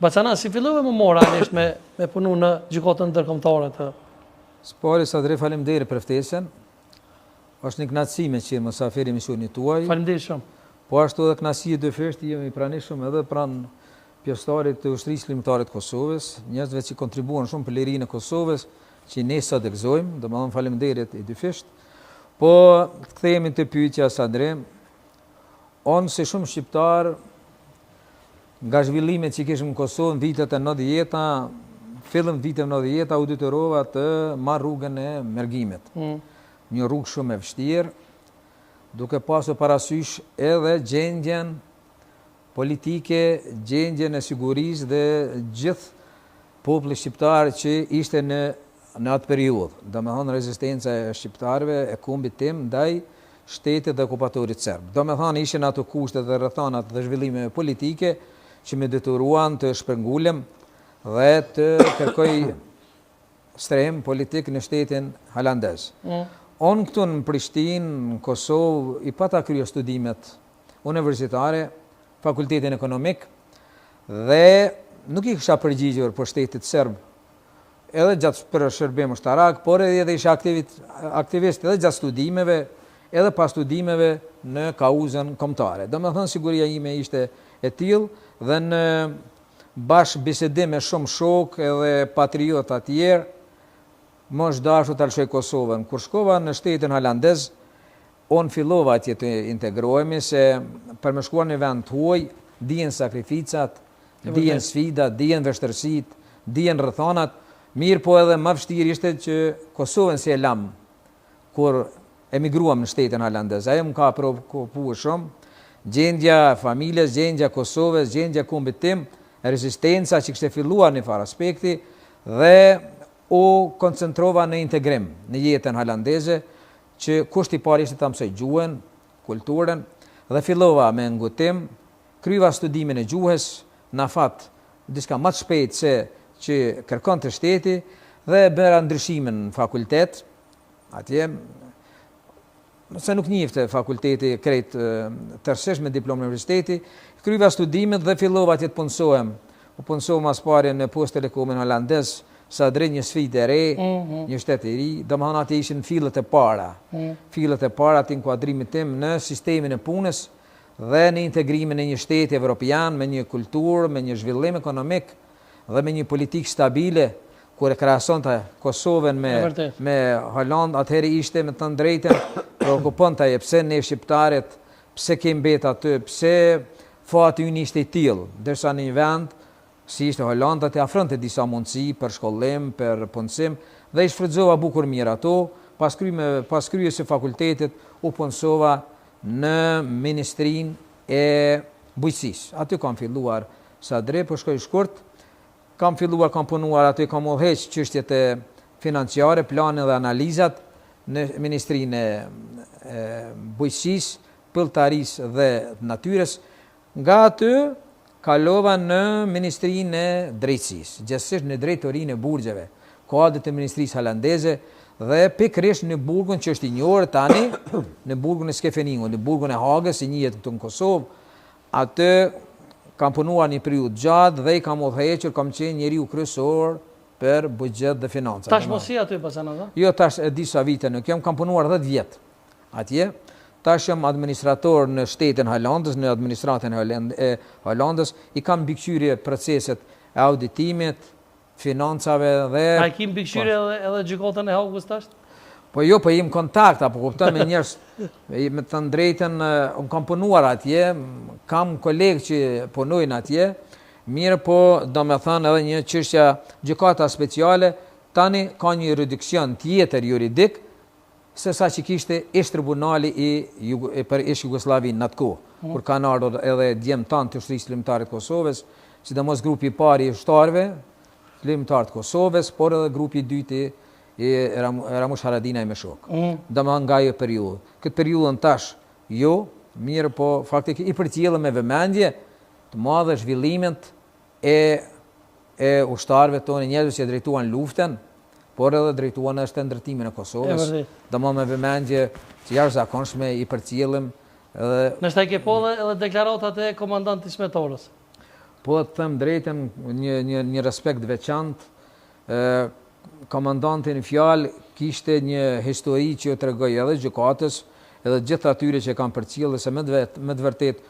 Bacana, si fillove më moralisht me punu në gjykatën ndërkombëtare të? Spari Sadri, faleminderit për ftesën. Është një kënaqësi me qenë mysafir i misionit tuaj. Faleminderit shumë. Po ashtu edhe kënaqësi e dyfisht jemi pranishëm edhe pranë pjesëtarit të ushtrisë ligjore të Kosovës, njerëzve që kontribuan shumë për lirinë e Kosovës, që ne sot e gëzojmë, domethënë faleminderit e dyfisht. Po kthehemi te pyetja Sadri. On si shumë shqiptar nga zhvillimet që kishim në Kosovë në vitet e 90-ta, fillim viteve 90-ta u detyrova të marr rrugën e mergimit. Një rrugë shumë e vështirë, duke pasur parasysh edhe gjendjen politike, gjendjen e sigurisë dhe gjithë populli shqiptar që ishte në atë periudhë. Domethënë rezistenca e shqiptarëve e kombit tim ndaj shtetit dhe okupatorit serb. Domethënë ishin ato kushtet dhe rrethanat dhe zhvillimeve politike që më detyruan të shpërngulem dhe të kërkoj strehim politik në shtetin holandez. Unë këtu në Prishtinë, në Kosovë, i pata kryer studimet universitare, fakultetin ekonomik, dhe nuk i kisha përgjigjur për shtetit serb, edhe gjatë për shërbim ushtarak, por edhe isha aktivist edhe gjatë studimeve, edhe pas studimeve në kauzën kombëtare. Domethënë siguria ime ishte e tillë dhe në bisedim me shumë shok edhe patriot tjerë, mosh dashur të lëshoj Kosovën. Kur shkova në shtetin holandez, unë fillova atje të integrohemi, se për me shkuar në vend të huaj, dijen sakrificat, dijen sfidat, dijen vështërsitë, dijen rrethanat, mirë po edhe më vështirë ishte që Kosovën si e lam kur emigruam në shtetin holandez. Ajo më ka preokupuar shumë, gjendja familjes, gjendja Kosovës, gjendja kombit tim, rezistenca që kishte filluar në far aspekti dhe u koncentrova në integrim në jetën holandeze, që kushti i parë ishte ta mësoj gjuhën, kulturën, dhe fillova me ngutim, kryeva studimin e gjuhës, na fat diçka më të shpejt se që kërkon të shteti, dhe bëra ndryshimin në fakultet, atje, se nuk njifte fakulteti krejt tërësisht me diplomë në universiteti, kryeva studimet dhe fillova atje të punësohem. U punësova mas pari në Post Telekomin holandez, Sadri, një sfidë e re, një shtet i ri, domethënë atë ishin fillet e para. Fillet e para të inkuadrimit tim në sistemin e punës dhe në integrimin e një shteti evropian me një kulturë, me një zhvillim ekonomik dhe me një politikë stabile, kur e krahasonte Kosovën me Holandë, atëherë ishte me të drejtën preokuponte pse ne shqiptarët, pse kemi mbet aty, pse fati ynë ishte i tillë, ndërsa në një vend si ishte Holanda të afronte disa mundësi për shkollim, për punësim, dhe i shfrytëzova bukur mirë ato. Pas kryes së fakultetit u punësova në Ministrinë e Bujqësisë. Aty kam filluar Sadri, po shkoj shkurt. Kam punuar aty, kam udhëheq çështjet e financiare, planet dhe analizat në Ministrinë e Bujqësisë, Pëlltarisë dhe Natyrës. Nga aty kalova në Ministrinë e Drejtësisë, gjithsesi në drejtorinë e burgjeve, kuadrit të Ministrisë holandeze dhe pikërisht në burgun që është i njohur tani, në burgun e Skefeningut, në burgun e Hagës, i njihet këtu në Kosovë. Atë kam punuar një periudhë gjatë dhe i kam udhëhequr, kam qenë njeriu kryesor për buxhet dhe financa. Tash mos i aty pasana? Jo, tash e disa vite në kam punuar 10 vjet atje. Tash jam administrator në shtetin holandez, në administratën e Holandës, i kam mbikëqyrje proceset e auditimit, financave dhe... A i kim mbikëqyrje edhe gjykatën e Hagës tash? Po jo, po jam kontakt, apo kupton me njerëz, me të drejtën, unë kam punuar atje, kam kolegë që punojnë atje, mirë po, domethënë edhe një çështja gjykata speciale, tani ka një jurisdiksion tjetër juridik, se sa që kishte ish tribunali për ish Jugosllavinë në atë kohë, kur kanë ardhur edhe djemtan të ushtrisë ligjore të Kosovës, sidomos grupi i parë i ushtarëve ligjtar të Kosovës, por edhe grupi i dytë i Ramush Haradinaj me shok. Domethënë nga ajo periudhë. Këtë periudhën tash jo, mirë po faktikisht i përcjellëm me vëmendje të madhe zhvillimet e ushtarëve tonë, njerëzve që drejtuan luftën, por edhe drejtuan është ndërtimin e Kosovës. Domethënë me vëmendje që jashtëzakonshme i përcjellëm edhe... Nështë e ke po edhe deklaratat e komandantit Smetoros? Po të them drejtën, një respekt veçantë. Komandanti në fjalë kishte një histori që ju tregoi edhe gjykatës, edhe gjithë atyre që kanë përcjellë se me të vërtetë